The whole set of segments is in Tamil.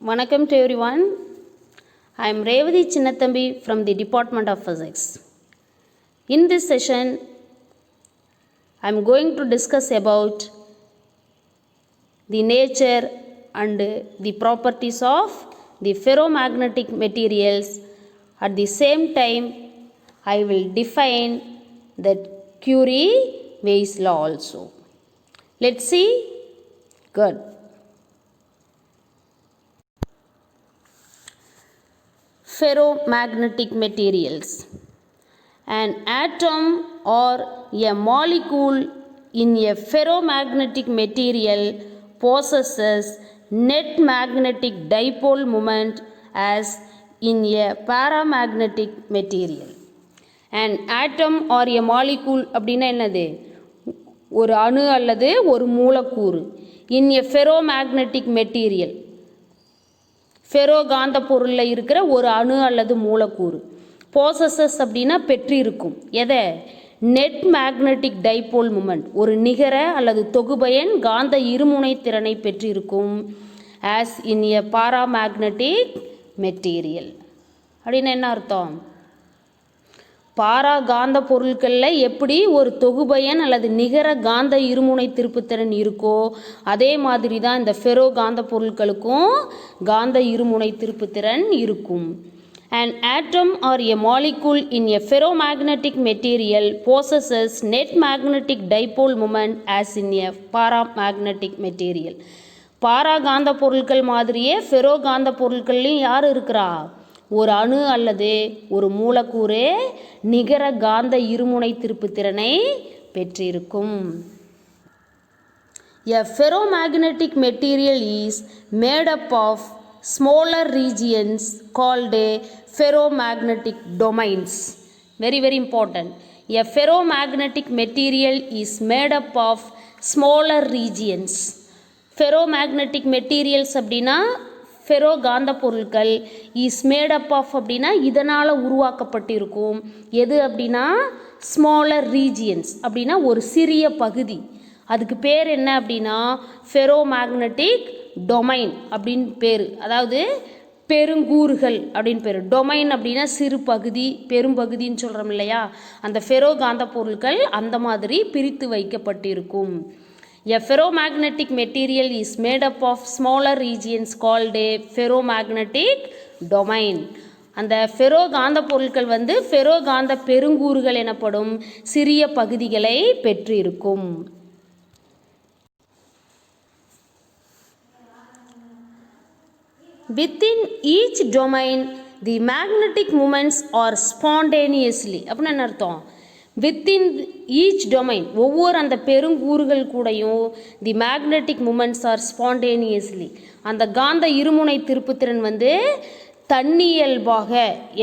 Welcome to everyone. I am Revati Chinnathambi from the Department of Physics. In this session, I am going to discuss about the nature and the properties of the ferromagnetic materials. At the same time, I will define the Curie-Weiss law also. Let's see. Good. Ferromagnetic materials. An atom or a molecule in a ferromagnetic material possesses net magnetic dipole moment as in a paramagnetic material. An atom or a molecule அப்படின்னா என்னது? ஒரு அணு அல்லது ஒரு மூலக்கூறு in a ferromagnetic material, ferro காந்த பொருளில் இருக்கிற ஒரு அணு அல்லது மூலக்கூறு. போசஸஸ் அப்படின்னா பெற்றிருக்கும் எதை? நெட் மேக்னெட்டிக் டைபோல் மூமெண்ட், ஒரு நிகர அல்லது தொகுபயன் காந்த இருமுனை திறனை பெற்றிருக்கும். ஆஸ் இன் எ பாராமேக்னெட்டிக் மெட்டீரியல் அப்படின்னு என்ன அர்த்தம்? பாரா காந்த பொருட்களில் எப்படி ஒரு தொகுபயன் அல்லது நிகர காந்த இருமுனை திருப்புத்திறன் இருக்கோ அதே மாதிரி தான் இந்த ஃபெரோ காந்த பொருட்களுக்கும் காந்த இருமுனை திருப்புத்திறன் இருக்கும். An atom or a molecule in a ferromagnetic material possesses net magnetic dipole moment as in a paramagnetic material. பாரா காந்த பொருட்கள் மாதிரியே ஃபெரோ காந்த பொருட்கள்லையும் யார் இருக்கிறா? ஒரு அணு அல்லது ஒரு மூலக்கூறு நிகர காந்த இருமுனை திருப்புத்திறனை பெற்றிருக்கும். A ferromagnetic material is made up of smaller regions called ferromagnetic domains. Very important. A ferromagnetic material is made up of smaller regions. Ferromagnetic materials அப்படின்னா ஃபெரோ காந்த பொருட்கள் இஸ் மேடப் ஆஃப் அப்படின்னா இதனால் உருவாக்கப்பட்டிருக்கும். எது அப்படின்னா ஸ்மாலர் ரீஜியன்ஸ் அப்படின்னா ஒரு சிறிய பகுதி. அதுக்கு பேர் என்ன அப்படின்னா ஃபெரோமேக்னெட்டிக் டொமைன் அப்படின்னு பேர். அதாவது பெருங்கூறுகள் அப்படின்னு பேர். டொமைன் அப்படின்னா சிறு பகுதி, பெரும்பகுதின்னு சொல்கிறோம் இல்லையா? அந்த ஃபெரோ காந்த பொருட்கள் அந்த மாதிரி பிரித்து வைக்கப்பட்டிருக்கும். A ferromagnetic material is made up of smaller regions called a ferromagnetic domain. அந்த ஃபெரோ காந்த பொருட்கள் ஃபெரோ காந்த பெருங்கூறுகள் எனப்படும் சிறிய பகுதிகளை பெற்றிருக்கும். Within each domain, the magnetic moments are spontaneously. அப்படின்னு என்ன அர்த்தம்? வித்தின் ஈச் டொமைன், ஒவ்வொரு அந்த பெருங்கூறுகள் கூடையும் the magnetic moments are spontaneously, அந்த காந்த இருமுனை திருப்புத்திறன் தன்னியல்பாக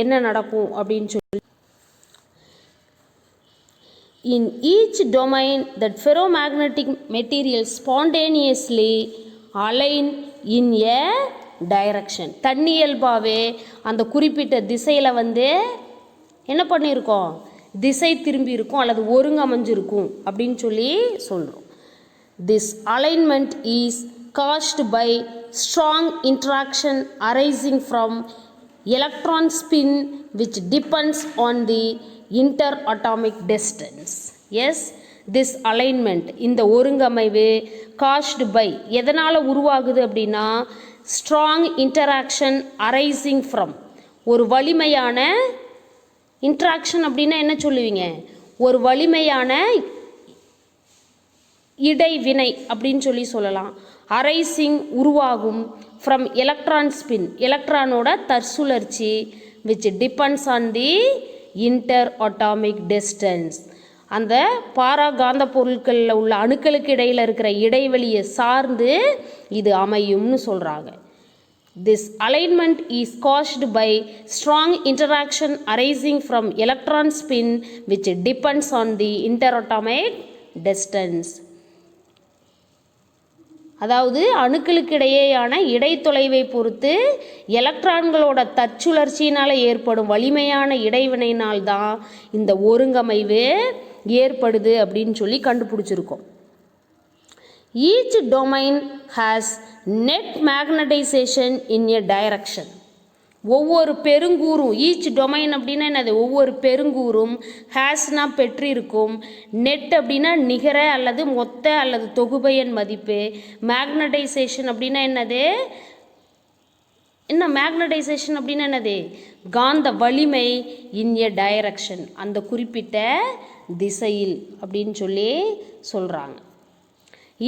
என்ன நடக்கும் அப்படின்னு சொல்லி. In each domain that ferromagnetic material spontaneously align in a direction, தன்னியல்பாகவே அந்த குறிப்பிட்ட திசையில் என்ன பண்ணியிருக்கோம்? திசை திரும்பி இருக்கும் அல்லது ஒருங்கமைஞ்சிருக்கும் அப்படின்னு சொல்லி சொல்கிறோம். This alignment is caused by strong interaction arising from electron spin which depends on the inter atomic distance. Yes, this alignment, இந்த ஒருங்கமைவு காஸ்ட் பை எதனால் உருவாகுது அப்படின்னா ஸ்ட்ராங் இன்டராக்ஷன் அரைசிங் ஃப்ரம், ஒரு வலிமையான இன்ட்ராக்ஷன் அப்படின்னா என்ன சொல்லுவீங்க? ஒரு வலிமையான இடைவினை அப்படின்னு சொல்லலாம். அரைசிங் உருவாகும் ஃப்ரம் எலக்ட்ரான் ஸ்பின், எலக்ட்ரானோட தற்சுழற்சி which depends on the inter atomic distance, அந்த பாரா காந்த பொருட்களில் உள்ள அணுக்களுக்கு இடையில் இருக்கிற இடைவெளியை சார்ந்து இது அமையும்னு சொல்கிறாங்க. This alignment is caused by strong interaction arising from electron spin which depends on the interatomic distance. அதாவது அணுக்களுக்கு இடையேயான இடைத்தொலைவை பொறுத்து எலக்ட்ரான்களோட தற்சுழற்சியினால் ஏற்படும் வலிமையான இடைவினையினால் தான் இந்த ஒருங்கமைவு ஏற்படுது அப்படின்னு சொல்லி கண்டுபிடிச்சிருக்கோம். Each domain has net magnetization in a direction. ஒவ்வொரு பெருங்கூறும் ஈச் டொமைன் அப்படின்னா என்னது, ஒவ்வொரு பெருங்கூறும் ஹேஸ்னா பெற்றிருக்கும், நெட் அப்படின்னா நிகர அல்லது மொத்த அல்லது தொகுபயன் மதிப்பு, மேக்னடைசேஷன் அப்படின்னா என்னது, என்ன மேக்னடைசேஷன் அப்படின்னா என்னது, காந்த வலிமை, இன் எ டைரக்ஷன் அந்த குறிப்பிட்ட திசையில் அப்படின்னு சொல்லி சொல்கிறாங்க.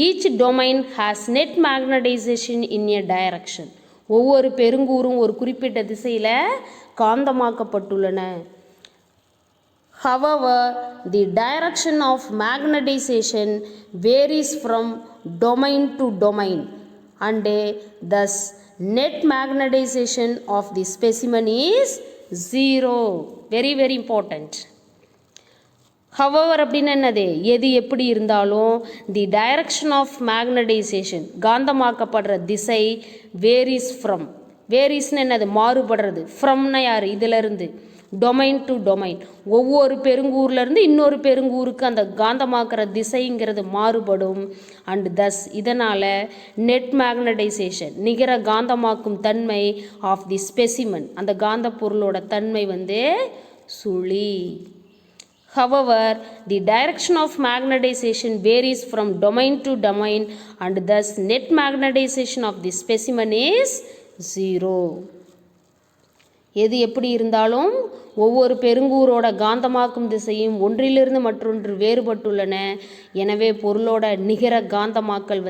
Each domain has net magnetisation in a direction. ஒவ்வொரு பெருங்கூறும் ஒரு குறிப்பிட்ட திசையில் காந்தமாக்கப்பட்டுள்ளன. However, the direction of magnetization varies from domain to domain and thus net magnetization of the specimen is zero. Very very important. However அப்படின்னு என்னது, எது எப்படி இருந்தாலும் தி டைரக்ஷன் ஆஃப் மேக்னடைசேஷன் காந்தமாக்கப்படுற திசை வேரிஸ் ஃப்ரம், வேரிஸ்னு என்னது மாறுபடுறது, ஃப்ரம்னா யார் இதிலிருந்து, டொமைன் டு டொமைன் ஒவ்வொரு பெருங்கூர்லேருந்து இன்னொரு பெருங்கூருக்கு அந்த காந்தமாக்குற திசைங்கிறது மாறுபடும். அண்ட் தஸ் இதனால் நெட் மேக்னடைசேஷன் நிகர காந்தமாக்கும் தன்மை ஆஃப் தி ஸ்பெசிமன் அந்த காந்த பொருளோட தன்மை சுழி. However, the direction of magnetization varies from domain to domain and thus net magnetization of the specimen is zero. எது எப்படி இருந்தாலும் ஒவ்வொரு பெருங்கூரோட காந்தமாக்கும் திசையும் ஒன்றிலிருந்து மற்றொன்று வேறுபட்டுள்ளன. எனவே பொருளோட நிகர காந்தமாக்கல்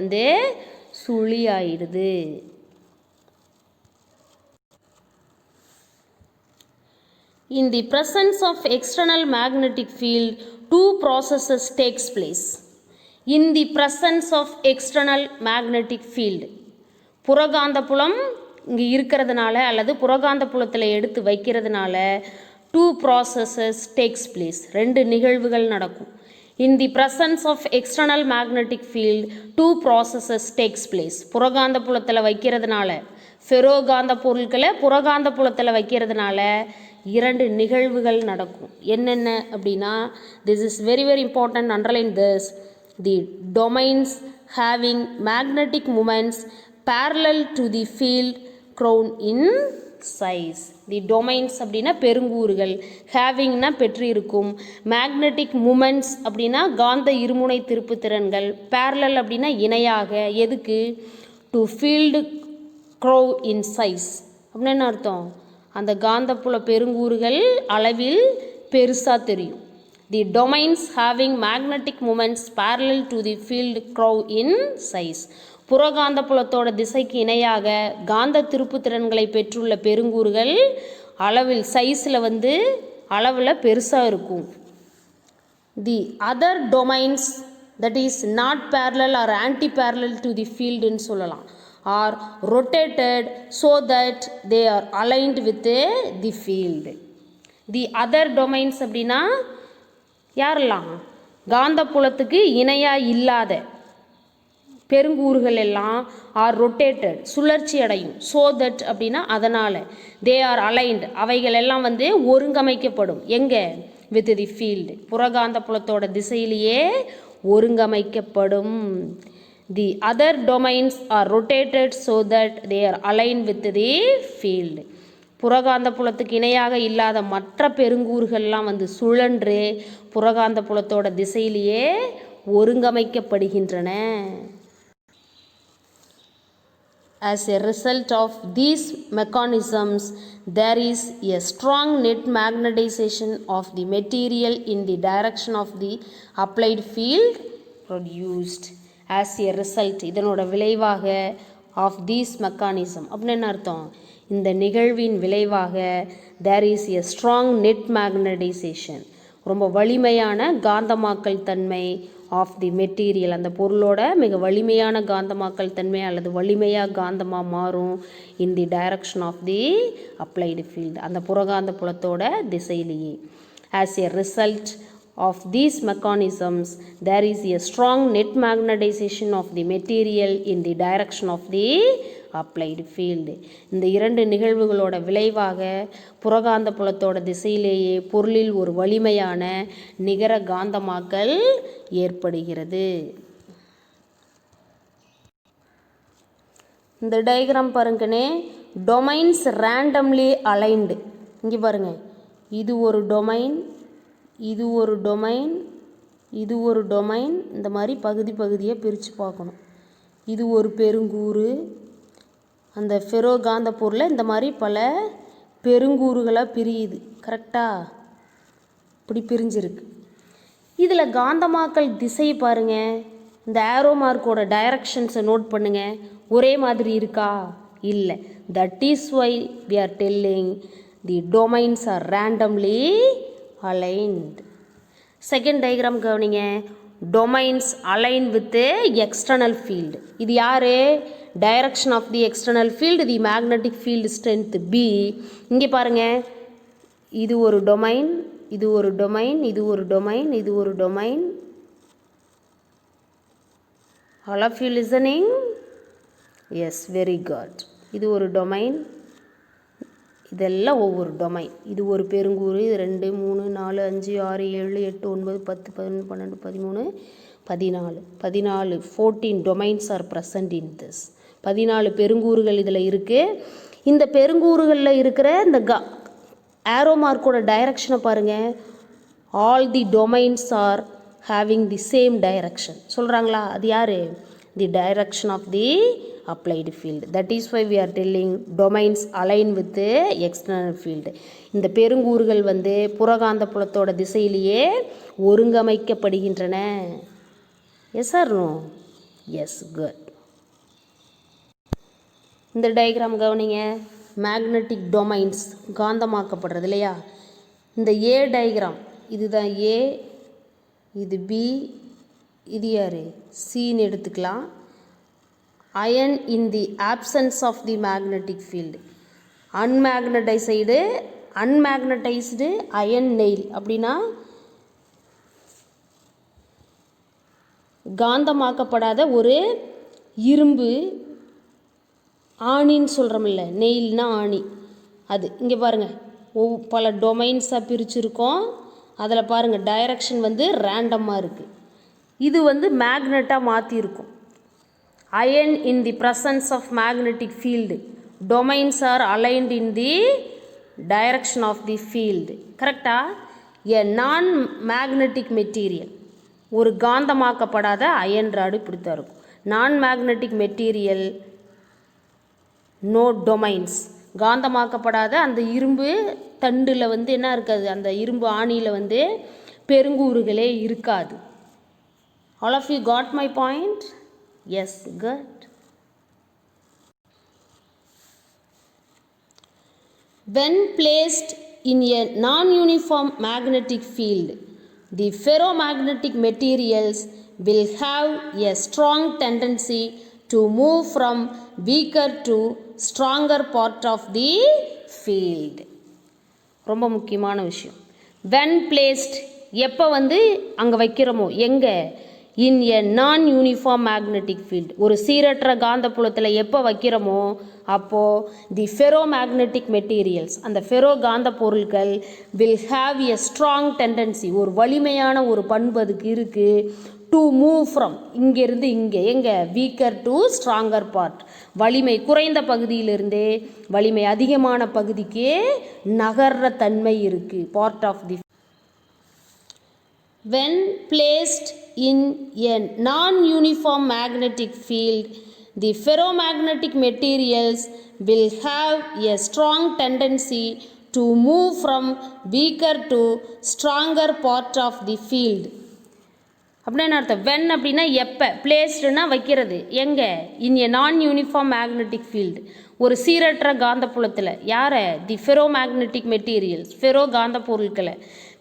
சுழி ஆயிடுது. In the presence of external magnetic field, two processes takes place. In the presence of external magnetic field, புறகாந்த புலம் இங்கே இருக்கிறதுனால அல்லது புறகாந்த புலத்தில் எடுத்து வைக்கிறதுனால two processes takes place, ரெண்டு நிகழ்வுகள் நடக்கும். In the presence of external magnetic field, two processes takes place. புறகாந்த புலத்தில் வைக்கிறதுனால, ஃபெரோகாந்த பொருட்களை புறகாந்த புலத்தில் வைக்கிறதுனால இரண்டு நிகழ்வுகள் நடக்கும். என்னென்ன அப்படின்னா, this is very very important, underline this. The domains having magnetic moments parallel to the field crown in size. The domains அப்படின்னா பெருங்கூறுகள், ஹேவிங்னா பெற்றிருக்கும், மேக்னெட்டிக் மூமெண்ட்ஸ் அப்படின்னா காந்த இருமுனை திருப்பு திறன்கள், பேரலல் அப்படின்னா இணையாக, எதுக்கு, to field grow in size அப்படின்னு என்ன அர்த்தம், அந்த காந்தப்புல பெருங்கூறுகள் அளவில் பெருசாக தெரியும். The domains having magnetic moments parallel to the field grow in size. புறகாந்த புலத்தோட திசைக்கு இணையாக காந்த திருப்பு திறன்களை பெற்றுள்ள பெருங்கூறுகள் அளவில் சைஸில் அளவில் பெருசாக இருக்கும். The other domains that is not parallel or anti parallel to the ஃபீல்டுன்னு சொல்லலாம், are rotated so that they are aligned with the field. The other domains அப்படின்னா யாரெல்லாம், காந்த புலத்துக்கு இணையாக இல்லாத பெருங்கூறுகள் எல்லாம் ஆர் ரொட்டேட்டட் சுழற்சி அடையும். ஸோ தட் அப்படின்னா அதனால், தே ஆர் அலைன்ட் அவைகள் எல்லாம் ஒருங்கமைக்கப்படும். எங்கே, வித் தி ஃபீல்டு புறகாந்த புலத்தோட திசையிலேயே ஒருங்கமைக்கப்படும். The other domains are rotated so that they are aligned with the field. புறகாந்த புலத்துக்கு இணையாக இல்லாத மற்ற பெருங்கூறுகள்லாம் சுழன்று புறகாந்த புலத்தோட திசையிலேயே ஒருங்கமைக்கப்படுகின்றன. As a result of these mechanisms, there is a strong net magnetization of the material in the direction of the applied field produced. As a result, இதனோட விளைவாக of these mechanism அப்படின்னு என்ன அர்த்தம், இந்த நிகழ்வின் விளைவாக there is a strong net magnetization ரொம்ப வலிமையான காந்தமாக்கல் தன்மை ஆஃப் தி மெட்டீரியல் அந்த பொருளோட மிக வலிமையான காந்தமாக்கல் தன்மை அல்லது வலிமையாக காந்தமாக மாறும் in the direction of the applied field அந்த புறகாந்த புலத்தோட திசையிலேயே. As a result of these mechanisms, there is a strong net magnetization of the material in the direction of the applied field. இந்த இரண்டு நிகழ்வுகளோட விளைவாக புறகாந்த புலத்தோட திசையிலேயே பொருளில் ஒரு வலிமையான நிகர காந்தமாக்கல் ஏற்படுகிறது. இந்த டயக்ராம் பாருங்கனே, டொமைன்ஸ் ரேண்டம்லி அலைன்டு. இங்கே பாருங்கள், இது ஒரு டொமைன், இது ஒரு டொமைன், இது ஒரு டொமைன். இந்த மாதிரி பகுதி பகுதியாக பிரித்து பார்க்கணும். இது ஒரு பெருங்கூறு. அந்த ஃபெரோ காந்த பொருளில் இந்த மாதிரி பல பெருங்கூறுகளாக பிரியுது. கரெக்டாக இப்படி பிரிஞ்சிருக்கு. இதில் காந்தமாக்கல் திசை பாருங்கள், இந்த ஆரோ மார்க்கோட டைரக்ஷன்ஸை நோட் பண்ணுங்கள். ஒரே மாதிரி இருக்கா? இல்லை. That is why we are telling the domains are randomly aligned. Second diagram கவனிங்க. Domains align with external field. இது யார்? Direction of the external field, the magnetic field strength B. இங்கே பாருங்கள், இது ஒரு டொமைன், இது ஒரு டொமைன், இது ஒரு டொமைன், இது ஒரு domain. All of you listening? Yes, very good. இது ஒரு டொமைன், இதெல்லாம் ஒவ்வொரு டொமைன். இது ஒரு பெருங்கூறு. இது 2 3 4 5 6 7 8 9 10 11 12 13 14 14 14 domains are present in this. 14 பெருங்கூறுகள் இதில் இருக்குது. இந்த பெருங்கூறுகளில் இருக்கிற இந்த ஆரோ மார்க்கோட டைரக்ஷனை பாருங்கள். All the domains are having the same direction சொல்கிறாங்களா? அது யார்? The direction of the applied field. That is why we are telling domains align with external field. இந்த பெருங்கூறுகள் புறகாந்த புலத்தோட திசையிலேயே ஒருங்கமைக்கப்படுகின்றன. Yes or no? Yes, good. இந்த டயக்ராம் கவனிங்க. மேக்னெட்டிக் டொமைன்ஸ் காந்தமாக்கப்படுறது இல்லையா? இந்த ஏ டயக்ராம், இதுதான் ஏ, இது பி, இது யார்? சின்னு எடுத்துக்கலாம். Iron in the absence of the magnetic field. Unmagnetised iron nail அப்படின்னா காந்தமாக்கப்படாத ஒரு இரும்பு ஆணின்னு சொல்கிறோமில்ல, நெயில்னா ஆணி. அது இங்கே பாருங்கள், பல டொமைன்ஸாக பிரிச்சுருக்கோம். அதில் பாருங்கள் டைரக்ஷன் ரேண்டமாக இருக்குது. இது மேக்னெட்டாக மாற்றிருக்கும். Iron in the presence of magnetic field. Domains are aligned in the direction of the field. கரெக்டாக? எ நான் மேக்னெட்டிக் மெட்டீரியல், ஒரு காந்தமாக்கப்படாத அயன் ராடு இப்படித்தான் இருக்கும். Non magnetic material, no domains. காந்தமாக்கப்படாத அந்த இரும்பு தண்டில் என்ன இருக்காது? அந்த இரும்பு ஆணியில் பெருங்கூறுகளே இருக்காது. All of you got my point? Yes, good. When placed in a non-uniform magnetic field, the ferromagnetic materials will have a strong tendency to move from weaker to stronger part of the field. ரொம்ப முக்கியமான விஷயம். when placed, எப்போ அங்கே வைக்கிறோமோ, எங்கே? in a non-uniform magnetic field, ஒரு சீரற்ற காந்தப்புலத்தில் எப்போ வைக்கிறோமோ அப்போது தி ferromagnetic materials, அந்த ஃபெரோ காந்த பொருட்கள் will have a strong tendency, ஒரு வலிமையான ஒரு பண்பு அதுக்கு இருக்குது. to move from, இங்கேருந்து இங்கே, எங்கே? weaker to stronger part, வலிமை குறைந்த பகுதியிலிருந்தே வலிமை அதிகமான பகுதிக்கு நகர்ற தன்மை இருக்குது. part of the. When placed in a non-uniform magnetic field, the ferromagnetic materials will have a strong tendency to move from weaker to stronger part of the field. அப்படின்னு அர்த்தம். வென் அப்படின்னா எப்போ, பிளேஸ்டுனா வைக்கிறது, எங்கே? இன் எ நான் யூனிஃபார்ம் மேக்னெட்டிக் ஃபீல்டு, ஒரு சீரற்ற காந்தப்புலத்தில். யாரை? The ferromagnetic materials, ferro காந்த பொருட்களை.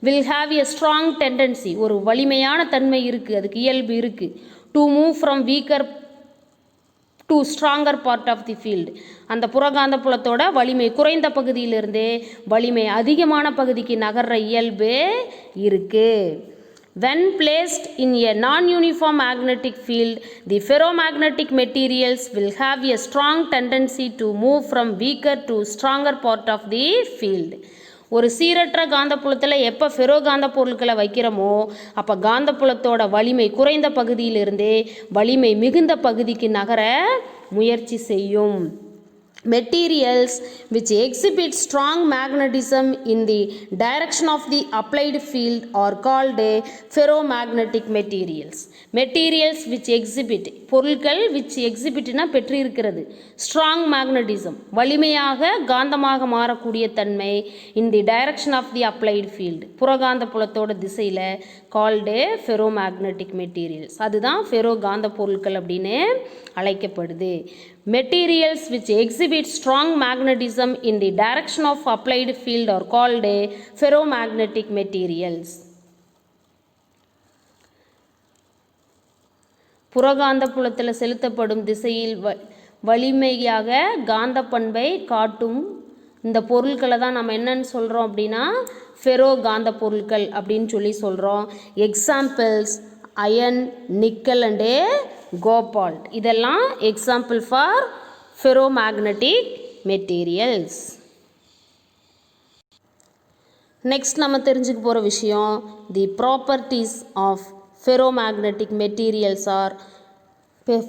Will have a strong tendency, ஒரு வலிமையான தன்மை இருக்குது, அதுக்கு இயல்பு இருக்குது. To move from weaker to stronger part of the field, அந்த புறகாந்த புலத்தோட வலிமை குறைந்த பகுதியிலிருந்தே வலிமை அதிகமான பகுதிக்கு நகர்ற இயல்பு இருக்குது. When placed in a non-uniform magnetic field, the ferromagnetic materials will have a strong tendency to move from weaker to stronger part of the field. ஒரு சீரற்ற காந்தப்புலத்தில் எப்போ ஃபெரோ காந்த பொருட்களை வைக்கிறோமோ அப்போ காந்தப்புலத்தோட வலிமை குறைந்த பகுதியிலிருந்தே வலிமை மிகுந்த பகுதிக்கு நகர முயற்சி செய்யும். Materials which exhibit strong magnetism in the direction of the applied field are called ferromagnetic materials. Materials which exhibit, பொருட்கள் which exhibitனா பெற்றிருக்கிறது, strong magnetism, வலிமையாக காந்தமாக மாறக்கூடிய தன்மை, in the direction of the applied field, புறகாந்த புலத்தோட திசையில், called ferromagnetic materials. அதுதான் ஃபெரோ காந்த பொருட்கள் அப்படின்னு அழைக்கப்படுது. Materials which exhibit strong magnetism in the direction of applied field are called ferromagnetic materials. புறகாந்த புலத்தில் செலுத்தப்படும் திசையில் வலிமையாக காந்த பண்பை காட்டும் இந்த பொருட்களை தான் நம்ம என்னன்னு சொல்கிறோம் அப்படின்னா ஃபெரோ காந்த பொருட்கள் அப்படின்னு சொல்கிறோம். Examples iron, nickel and cobalt, இதெல்லாம் example for ferromagnetic materials. Next நம்ம தெரிஞ்சுக்க போகிற விஷயம், the properties of ferromagnetic materials are,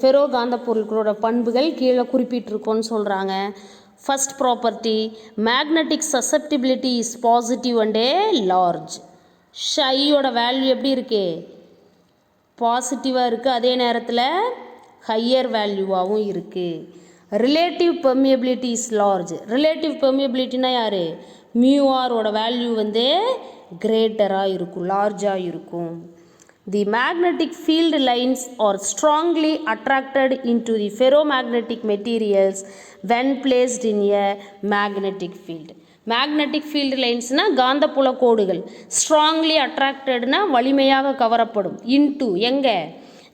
ferro காந்த பொருட்களோட பண்புகள் கீழே குறிப்பிட்டிருக்கோன்னு சொல்கிறாங்க. First property, magnetic susceptibility is positive and large. ஷையோட வேல்யூ எப்படி இருக்குது? பாசிட்டிவாக இருக்குது, அதே நேரத்தில் ஹையர் வேல்யூவாகவும் இருக்குது. Relative permeability is large. Relative பெர்மியபிலிட்டினா யார்? மியூஆரோட வேல்யூ கிரேட்டராக இருக்கும், லார்ஜாக இருக்கும். The magnetic field lines are strongly attracted into the ferromagnetic materials when placed in a magnetic field. Magnetic field லைன்ஸ்னால் காந்தப்புல கோடுகள், ஸ்ட்ராங்லி அட்ராக்டட்னா வலிமையாக கவரப்படும், இன்டு எங்கே?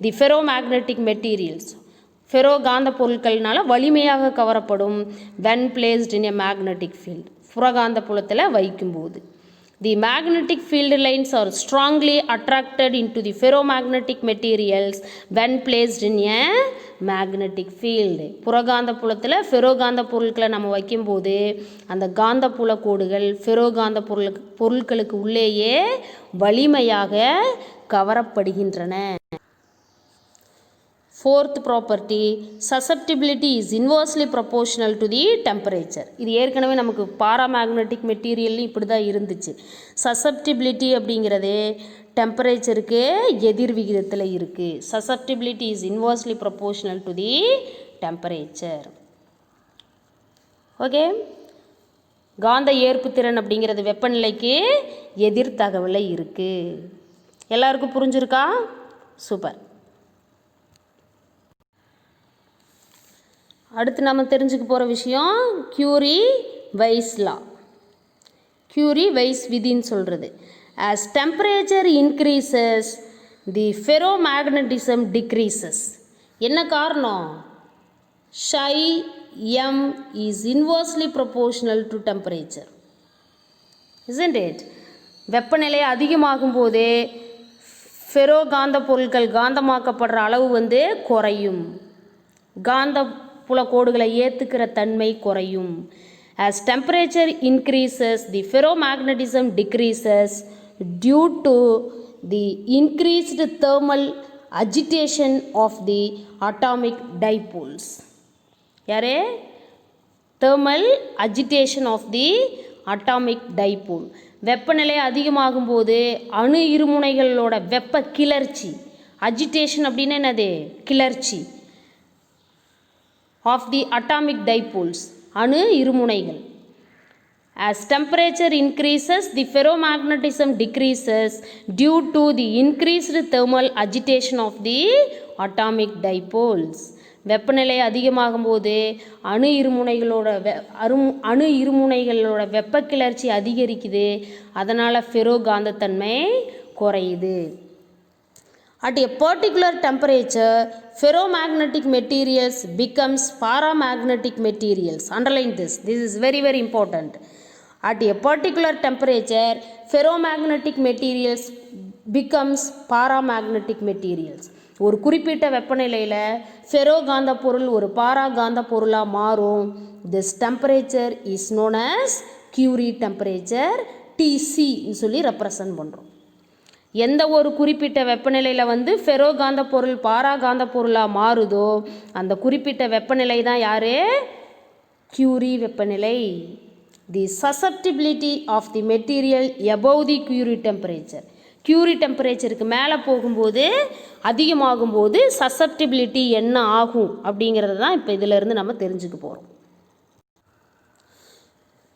தி ஃபெரோமேக்னெட்டிக் மெட்டீரியல்ஸ், ஃபெரோ காந்த பொருட்கள்னால வலிமையாக கவரப்படும். When placed in a magnetic field, புறகாந்த புலத்தில் வைக்கும்போது. The magnetic field lines are strongly attracted into the ferromagnetic materials when placed in a magnetic field. புறகாந்த புலத்தில் ஃபெரோகாந்த பொருட்களை நம்ம வைக்கும்போது அந்த காந்த புல கோடுகள் ஃபெரோகாந்த பொருட்களுக்கு உள்ளேயே வலிமையாக கவரப்படுகின்றன. Fourth property, susceptibility is inversely proportional to the temperature. இது ஏற்கனவே நமக்கு பாராமேக்னெட்டிக் மெட்டீரியல்லையும் இப்படி தான் இருந்துச்சு. சசப்டிபிலிட்டி அப்படிங்கிறது டெம்பரேச்சருக்கு எதிர் விகிதத்தில் இருக்குது. Susceptibility is inversely proportional to the temperature. Okay, காந்த ஏற்புத்திறன் அப்படிங்கிறது வெப்பநிலைக்கு எதிர் தகவலில் இருக்குது. எல்லாருக்கும் புரிஞ்சிருக்கா? சூப்பர். அடுத்து நம்ம தெரிஞ்சுக்க போகிற விஷயம் கியூரி வைஸ் லா. கியூரி வைஸ் விதின்னு சொல்கிறது. as temperature increases the ferromagnetism decreases. என்ன காரணம்? psi m is inversely proportional to temperature, isn't it? வெப்பநிலை அதிகமாகும் போதே ஃபெரோ காந்த பொருட்கள் காந்தமாக்கப்படுற அளவு குறையும், காந்த புல கோடுகளை ஏற்றுக்கிற தன்மை குறையும். as temperature increases the ferromagnetism decreases due to the increased thermal agitation of the atomic dipoles. யாரே? thermal agitation of the atomic dipole. வெப்பநிலை அதிகமாகும் போது அணு இருமுனைகளோட வெப்ப கிளர்ச்சி, அஜிடேஷன் அப்படின்னா என்னது? கிளர்ச்சி. of the atomic dipoles, அணு இருமுனைகள். as temperature increases the ferromagnetism decreases due to the increased thermal agitation of the atomic dipoles. வெப்பநிலை அதிகமாகும் போது அணு இருமுனைகளோட வெப்ப கிளர்ச்சி அதிகரிக்குது, அதனால் ஃபெரோ காந்தத்தன்மை குறையுது. At a particular temperature, ferromagnetic materials becomes paramagnetic materials. Underline this. This is very, very important. At a particular temperature, ferromagnetic materials becomes paramagnetic materials. ஒரு குறிப்பிட்ட வெப்பநிலையில் ஃபெரோ காந்த பொருள் ஒரு பாரா காந்த பொருளாக மாறும். This temperature is known as Curie temperature, TC சொல்லி ரெப்ரசன்ட் பண்ணுறோம். எந்த ஒரு குறிப்பிட்ட வெப்பநிலையில் வந்து ஃபெரோ காந்த பொருள் பாரா காந்த பொருளாக மாறுதோ அந்த குறிப்பிட்ட வெப்பநிலை தான் யார்? கியூரி வெப்பநிலை. The susceptibility of the material above the Curie temperature. Curie டெம்பரேச்சருக்கு மேலே போகும்போது அதிகமாகும்போது சசப்டிபிலிட்டி என்ன ஆகும் அப்படிங்கிறது தான் இப்போ இதிலேருந்து நம்ம தெரிஞ்சுக்க போகிறோம்.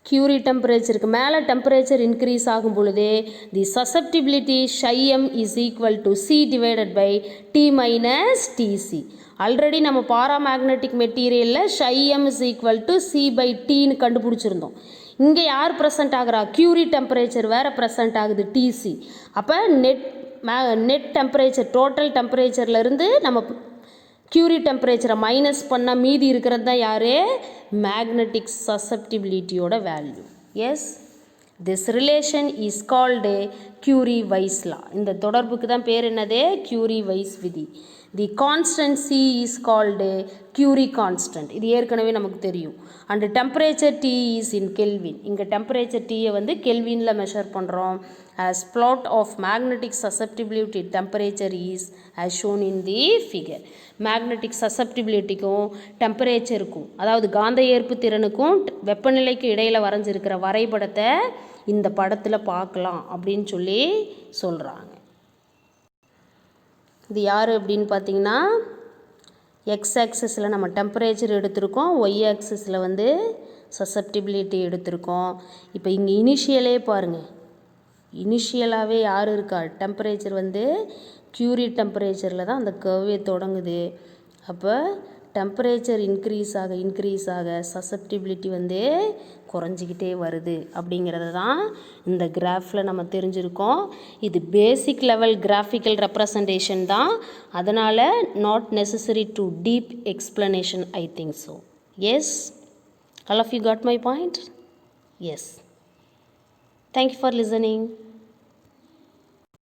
கியூரி டெம்பரேச்சருக்கு மேலே டெம்பரேச்சர் இன்க்ரீஸ் ஆகும் பொழுதே the susceptibility m is equal to C divided by T minus TC. Already நம்ம பாராமேக்னெட்டிக் மெட்டீரியலில் m is equal to C by Tன்னு கண்டுபிடிச்சிருந்தோம். இங்கே யார் ப்ரெசென்ட் ஆகிறா? கியூரி டெம்பரேச்சர் வேறு ப்ரெசென்ட் ஆகுது டிசி. அப்போ நெட் டெம்பரேச்சர் டோட்டல் டெம்பரேச்சர்லேருந்து நம்ம கியூரி டெம்பரேச்சரை மைனஸ் பண்ணால் மீதி இருக்கிறது தான் யார்? மேக்னெட்டிக் சசப்டிபிலிட்டியோட value. Yes, this relation is called Curie Weiss law. இந்த தொடர்புக்கு தான் பேர் என்னது? கியூரி வைஸ் விதி. தி constant C is called Curie constant. இது ஏற்கனவே நமக்கு தெரியும். And temperature T is in kelvin. இங்கே டெம்பரேச்சர் Tயை வந்து கெல்வினில் மெஷர் பண்ணுறோம். as plot of magnetic susceptibility temperature is as shown in the figure. Magnetic சசப்டிபிலிட்டிக்கும் டெம்பரேச்சருக்கும் அதாவது காந்த ஏற்பு திறனுக்கும் வெப்பநிலைக்கு இடையில் வரைஞ்சிருக்கிற வரைபடத்தை இந்த படத்தில் பார்க்கலாம் அப்படின்னு சொல்லி சொல்கிறாங்க. இது யார் அப்படின்னு பார்த்தீங்கன்னா எக்ஸ் ஆக்சிஸில் நம்ம டெம்பரேச்சர் எடுத்திருக்கோம், ஒய் ஆக்சிஸில் வந்து சசப்டிபிலிட்டி எடுத்திருக்கோம். இப்போ இங்கே இனிஷியலே பாருங்கள், இனிஷியலாகவே யார் இருக்கா? டெம்பரேச்சர் வந்து கியூரி டெம்பரேச்சரில் தான் அந்த கர்வே தொடங்குது. அப்போ டெம்பரேச்சர் இன்க்ரீஸ் ஆக சசப்டிபிலிட்டி வந்து குறைஞ்சிக்கிட்டே வருது அப்படிங்கிறத தான் இந்த கிராஃபில் நம்ம தெரிஞ்சுருக்கோம். இது பேசிக் லெவல் கிராஃபிக்கல் ரெப்ரசன்டேஷன் தான், அதனால் not necessary to deep explanation I think so. Yes, all of you got my point? Yes. Thank you for listening.